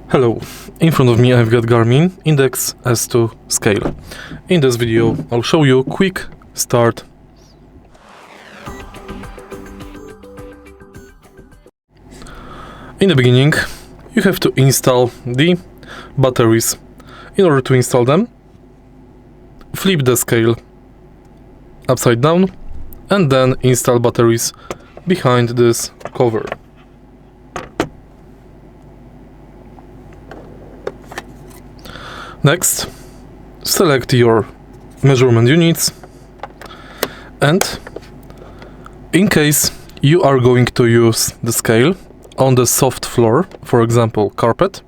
Hello, in front of me I've got Garmin Index S2 Scale. In this video I'll show you quick start. In the beginning you have to install the batteries. In order to install them, flip the scale upside down and then install batteries behind this cover. Next, select your measurement units, and in case you are going to use the scale on the soft floor, for example carpet,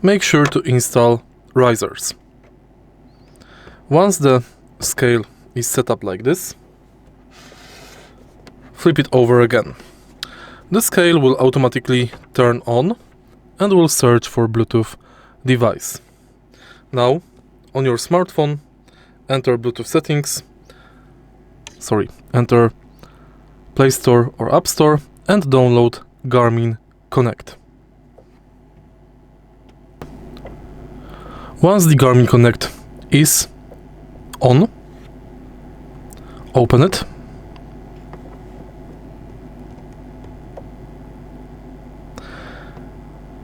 make sure to install risers. Once the scale is set up like this, flip it over again. The scale will automatically turn on and will search for Bluetooth device. Now, on your smartphone, enter Bluetooth settings, enter Play Store or App Store and download Garmin Connect. Once the Garmin Connect is on, open it,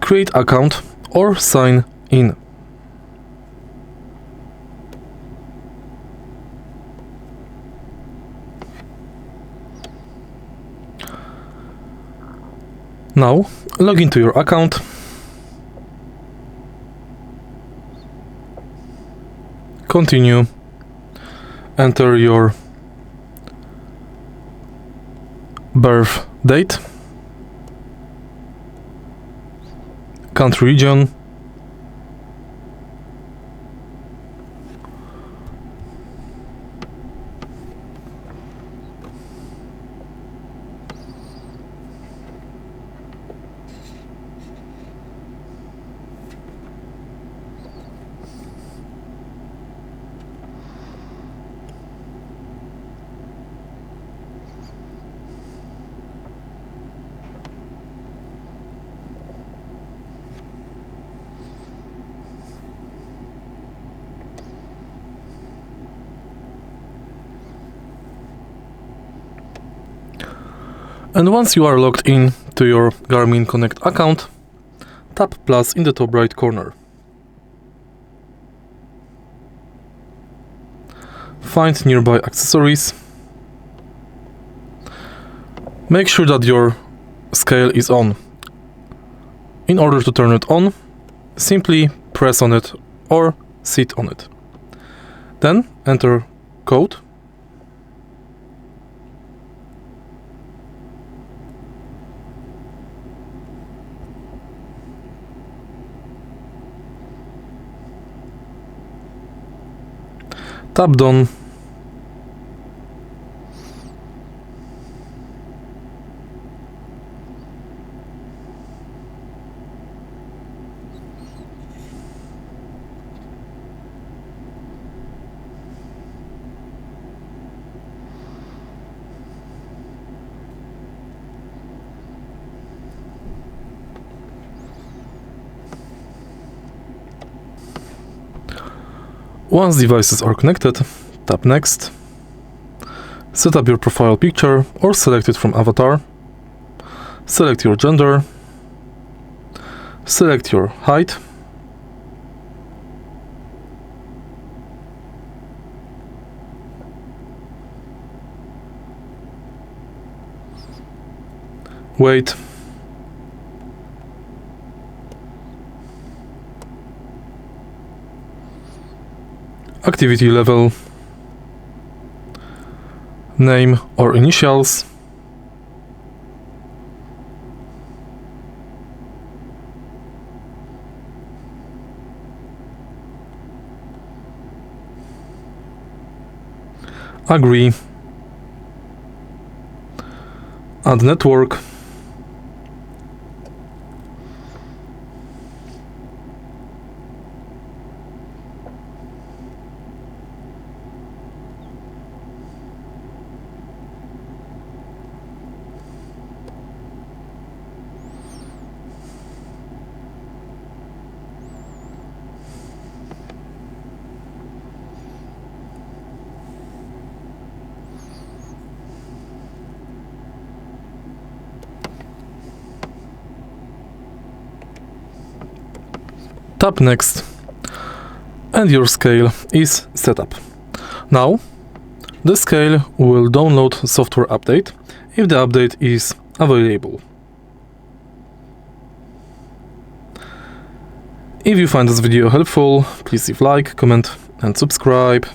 create account or sign in. Now, log into your account, continue, enter your birth date, country region, and once you are logged in to your Garmin Connect account, tap plus in the top right corner. Find nearby accessories. Make sure that your scale is on. In order to turn it on, simply press on it or sit on it. Then enter code. Tap done. Once devices are connected, tap next, set up your profile picture or select it from avatar, select your gender, select your height, weight, activity level, name or initials, agree, add network, Tap Next, and your scale is set up. Now, the scale will download software update if the update is available. If you find this video helpful, please leave like, comment and subscribe.